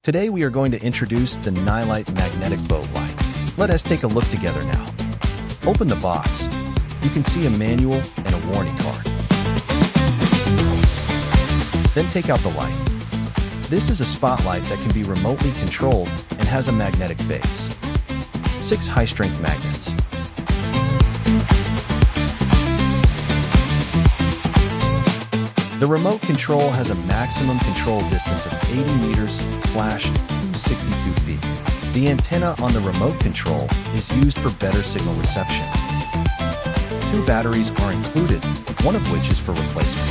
Today we are going to introduce the Nilight magnetic boat light. Let us take a look together now. Open the box. You can see a manual and a warning card. Then take out the light. This is a spotlight that can be remotely controlled and has a magnetic base. 6 high-strength magnets. The remote control has a maximum control distance of 80 meters / 62 feet. The antenna on the remote control is used for better signal reception. 2 batteries are included, one of which is for replacement.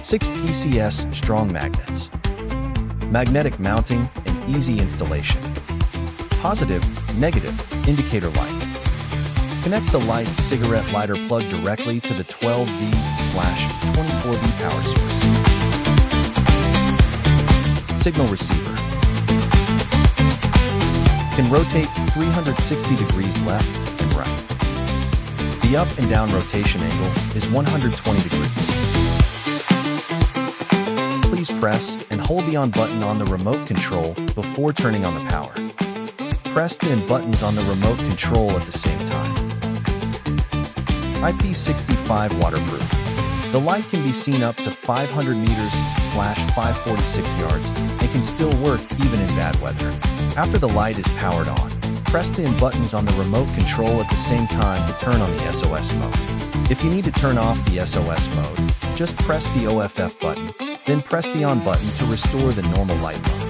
Six PCS strong magnets. Magnetic mounting and easy installation. Positive, negative, indicator light. Connect the light's cigarette lighter plug directly to the 12V/24V power source. Signal receiver. Can rotate 360 degrees left and right. The up and down rotation angle is 120 degrees. Please press and hold the on button on the remote control before turning on the power. Press the in buttons on the remote control at the same time. IP65 waterproof. The light can be seen up to 500 meters / 546 yards and can still work even in bad weather. After the light is powered on, press the in buttons on the remote control at the same time to turn on the SOS mode. If you need to turn off the SOS mode, just press the OFF button, then press the on button to restore the normal light mode.